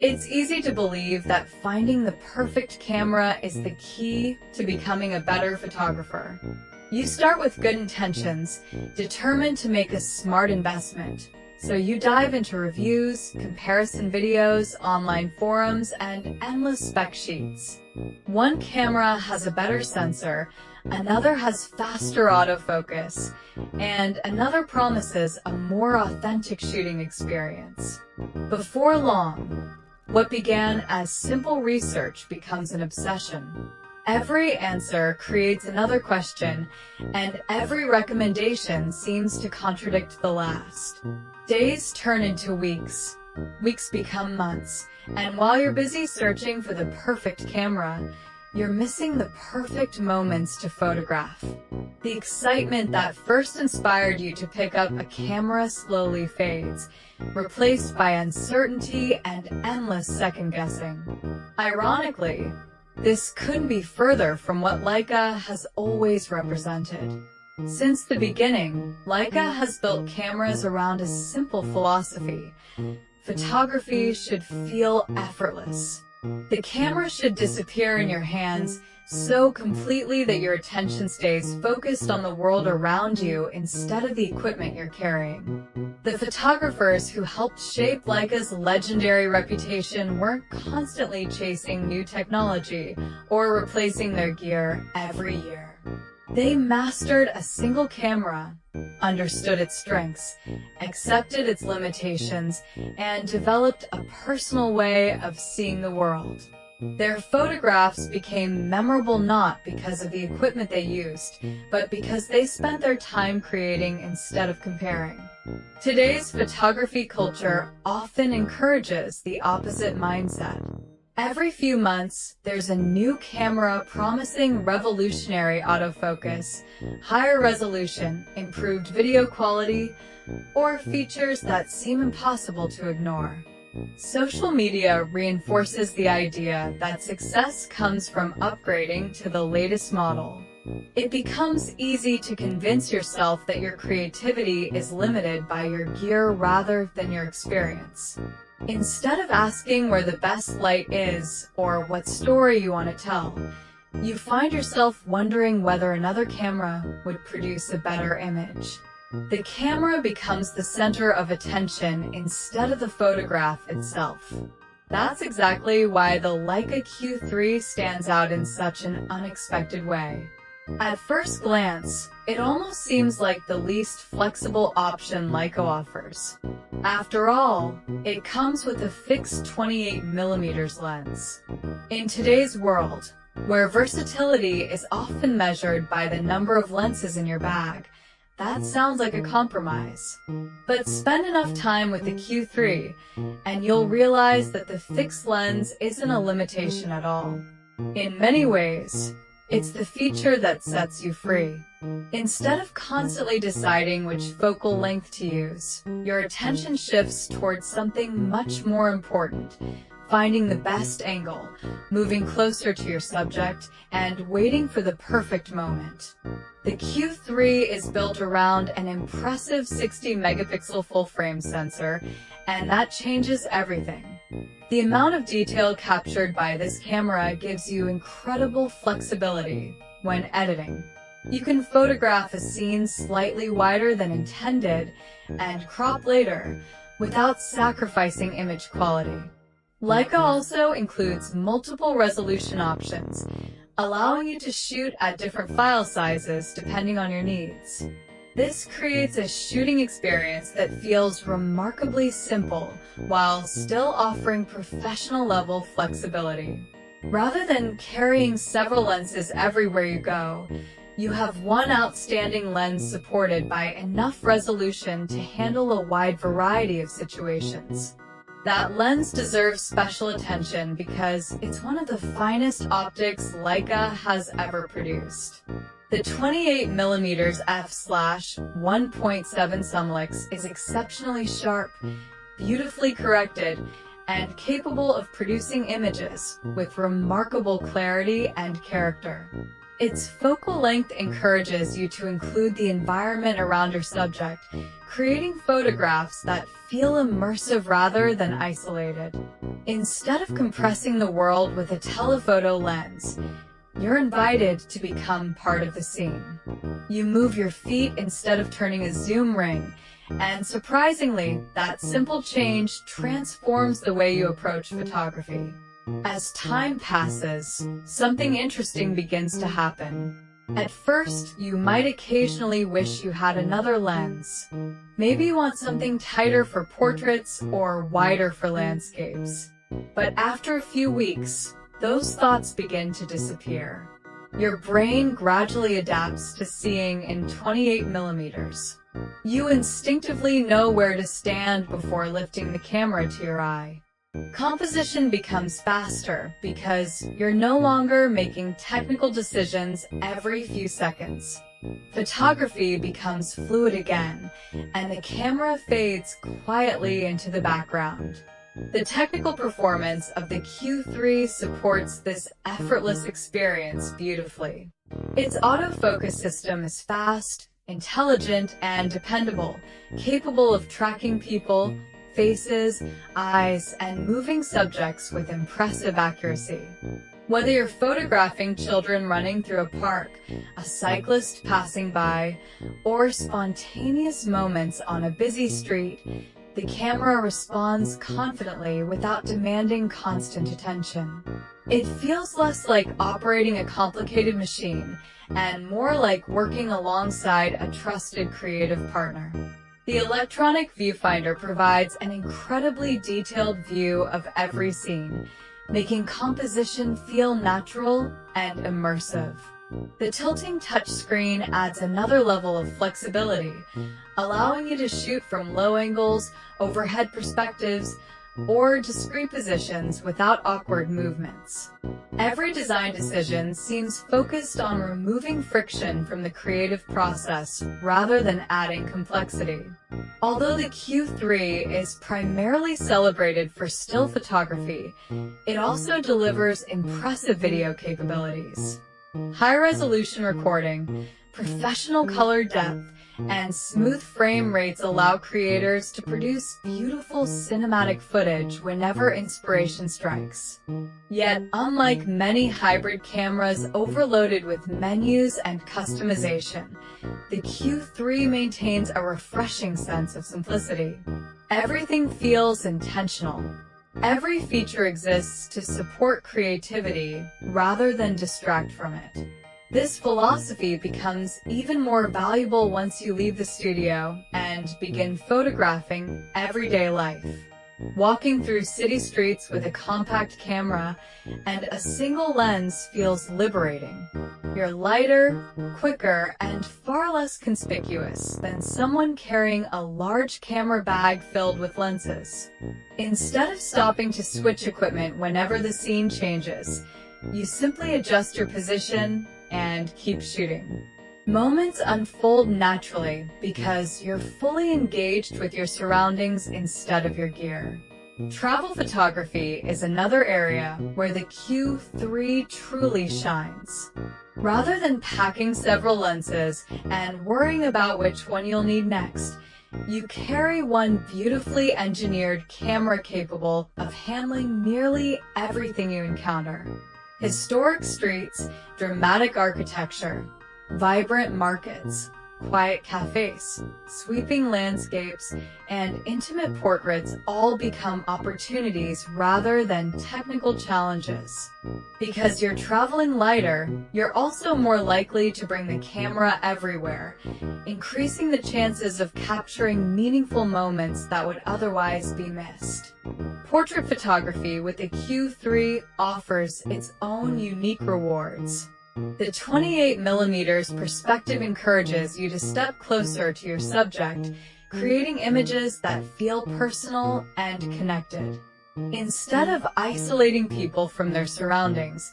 It's easy to believe that finding the perfect camera is the key to becoming a better photographer. You start with good intentions, determined to make a smart investment. So you dive into reviews, comparison videos, online forums, and endless spec sheets. One camera has a better sensor, another has faster autofocus, and another promises a more authentic shooting experience. Before long, what began as simple research becomes an obsession. Every answer creates another question, and every recommendation seems to contradict the last. Days turn into weeks, weeks become months, and while you're busy searching for the perfect camera, you're missing the perfect moments to photograph. The excitement that first inspired you to pick up a camera slowly fades, replaced by uncertainty and endless second-guessing. Ironically, this couldn't be further from what Leica has always represented. Since the beginning, Leica has built cameras around a simple philosophy. Photography should feel effortless. The camera should disappear in your hands so completely that your attention stays focused on the world around you instead of the equipment you're carrying. The photographers who helped shape Leica's legendary reputation weren't constantly chasing new technology or replacing their gear every year. They mastered a single camera, understood its strengths, accepted its limitations, and developed a personal way of seeing the world. Their photographs became memorable not because of the equipment they used, but because they spent their time creating instead of comparing. Today's photography culture often encourages the opposite mindset. Every few months, there's a new camera promising revolutionary autofocus, higher resolution, improved video quality, or features that seem impossible to ignore. Social media reinforces the idea that success comes from upgrading to the latest model. It becomes easy to convince yourself that your creativity is limited by your gear rather than your experience. Instead of asking where the best light is or what story you want to tell, you find yourself wondering whether another camera would produce a better image. The camera becomes the center of attention instead of the photograph itself. That's exactly why the Leica Q3 stands out in such an unexpected way. At first glance, it almost seems like the least flexible option Leica offers. After all, it comes with a fixed 28mm lens. In today's world, where versatility is often measured by the number of lenses in your bag, that sounds like a compromise. But spend enough time with the Q3, and you'll realize that the fixed lens isn't a limitation at all. In many ways, it's the feature that sets you free. Instead of constantly deciding which focal length to use, your attention shifts towards something much more important: finding the best angle, moving closer to your subject, and waiting for the perfect moment. The Q3 is built around an impressive 60-megapixel full-frame sensor, and that changes everything. The amount of detail captured by this camera gives you incredible flexibility when editing. You can photograph a scene slightly wider than intended and crop later without sacrificing image quality. Leica also includes multiple resolution options, allowing you to shoot at different file sizes depending on your needs. This creates a shooting experience that feels remarkably simple while still offering professional-level flexibility. Rather than carrying several lenses everywhere you go, you have one outstanding lens supported by enough resolution to handle a wide variety of situations. That lens deserves special attention because it's one of the finest optics Leica has ever produced. The 28mm f/1.7 Sumlux is exceptionally sharp, beautifully corrected, and capable of producing images with remarkable clarity and character. Its focal length encourages you to include the environment around your subject, creating photographs that feel immersive rather than isolated. Instead of compressing the world with a telephoto lens, you're invited to become part of the scene. You move your feet instead of turning a zoom ring, and surprisingly, that simple change transforms the way you approach photography. As time passes, something interesting begins to happen. At first, you might occasionally wish you had another lens. Maybe you want something tighter for portraits or wider for landscapes. But after a few weeks, those thoughts begin to disappear. Your brain gradually adapts to seeing in 28 millimeters. You instinctively know where to stand before lifting the camera to your eye. Composition becomes faster because you're no longer making technical decisions every few seconds. Photography becomes fluid again, and the camera fades quietly into the background. The technical performance of the Q3 supports this effortless experience beautifully. Its autofocus system is fast, intelligent, and dependable, capable of tracking people, faces, eyes, and moving subjects with impressive accuracy. Whether you're photographing children running through a park, a cyclist passing by, or spontaneous moments on a busy street, the camera responds confidently without demanding constant attention. It feels less like operating a complicated machine and more like working alongside a trusted creative partner. The electronic viewfinder provides an incredibly detailed view of every scene, making composition feel natural and immersive. The tilting touchscreen adds another level of flexibility, allowing you to shoot from low angles, overhead perspectives, or discrete positions without awkward movements. Every design decision seems focused on removing friction from the creative process rather than adding complexity. Although the Q3 is primarily celebrated for still photography, it also delivers impressive video capabilities. High-resolution recording, professional color depth, and smooth frame rates allow creators to produce beautiful cinematic footage whenever inspiration strikes. Yet, unlike many hybrid cameras overloaded with menus and customization, the Q3 maintains a refreshing sense of simplicity. Everything feels intentional. Every feature exists to support creativity rather than distract from it. This philosophy becomes even more valuable once you leave the studio and begin photographing everyday life. Walking through city streets with a compact camera and a single lens feels liberating. You're lighter, quicker, and far less conspicuous than someone carrying a large camera bag filled with lenses. Instead of stopping to switch equipment whenever the scene changes, you simply adjust your position and keep shooting. Moments unfold naturally because you're fully engaged with your surroundings instead of your gear. Travel photography is another area where the Q3 truly shines. Rather than packing several lenses and worrying about which one you'll need next, you carry one beautifully engineered camera capable of handling nearly everything you encounter. Historic streets, dramatic architecture, vibrant markets, quiet cafes, sweeping landscapes, and intimate portraits all become opportunities rather than technical challenges. Because you're traveling lighter, you're also more likely to bring the camera everywhere, increasing the chances of capturing meaningful moments that would otherwise be missed. Portrait photography with the Q3 offers its own unique rewards. The 28mm perspective encourages you to step closer to your subject, creating images that feel personal and connected. Instead of isolating people from their surroundings,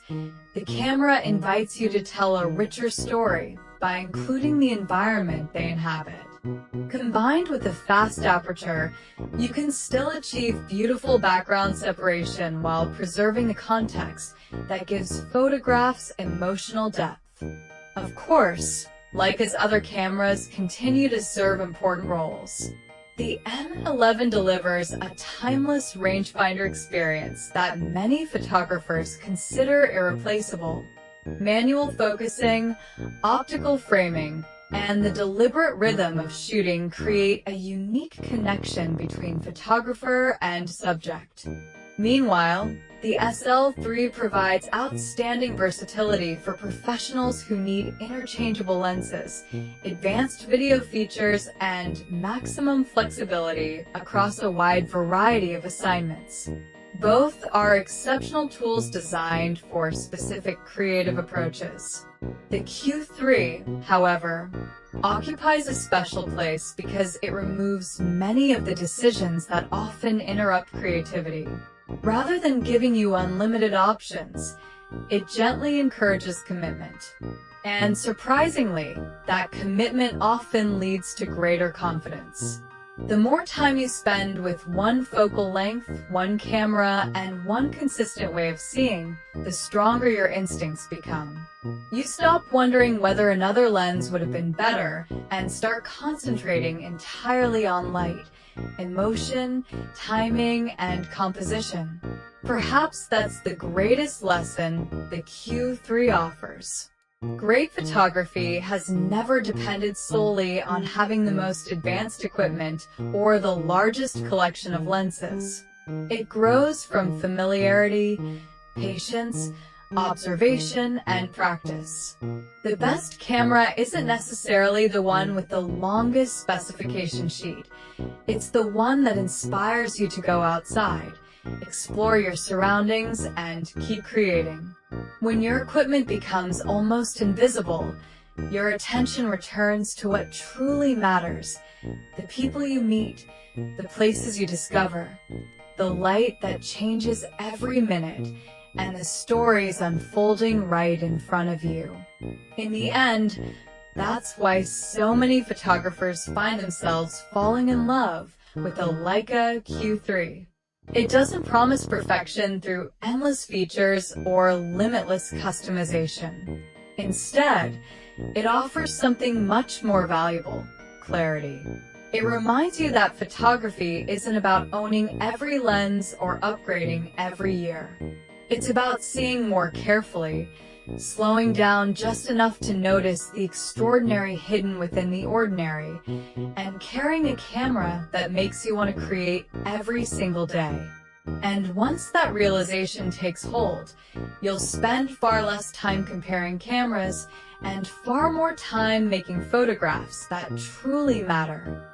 the camera invites you to tell a richer story by including the environment they inhabit. Combined with a fast aperture, you can still achieve beautiful background separation while preserving the context that gives photographs emotional depth. Of course, Leica's other cameras continue to serve important roles. The M11 delivers a timeless rangefinder experience that many photographers consider irreplaceable. Manual focusing, optical framing, and the deliberate rhythm of shooting create a unique connection between photographer and subject. Meanwhile, the SL3 provides outstanding versatility for professionals who need interchangeable lenses, advanced video features, and maximum flexibility across a wide variety of assignments. Both are exceptional tools designed for specific creative approaches. The Q3, however, occupies a special place because it removes many of the decisions that often interrupt creativity. Rather than giving you unlimited options, it gently encourages commitment. And surprisingly, that commitment often leads to greater confidence. The more time you spend with one focal length, one camera, and one consistent way of seeing, the stronger your instincts become. You stop wondering whether another lens would have been better and start concentrating entirely on light, emotion, timing, and composition. Perhaps that's the greatest lesson the Q3 offers. Great photography has never depended solely on having the most advanced equipment or the largest collection of lenses. It grows from familiarity, patience, observation, and practice. The best camera isn't necessarily the one with the longest specification sheet. It's the one that inspires you to go outside, explore your surroundings, and keep creating. When your equipment becomes almost invisible, your attention returns to what truly matters: the people you meet, the places you discover, the light that changes every minute, and the stories unfolding right in front of you. In the end, that's why so many photographers find themselves falling in love with the Leica Q3. It doesn't promise perfection through endless features or limitless customization. Instead, it offers something much more valuable: clarity. It reminds you that photography isn't about owning every lens or upgrading every year. It's about seeing more carefully, slowing down just enough to notice the extraordinary hidden within the ordinary, and carrying a camera that makes you want to create every single day. And once that realization takes hold, you'll spend far less time comparing cameras and far more time making photographs that truly matter.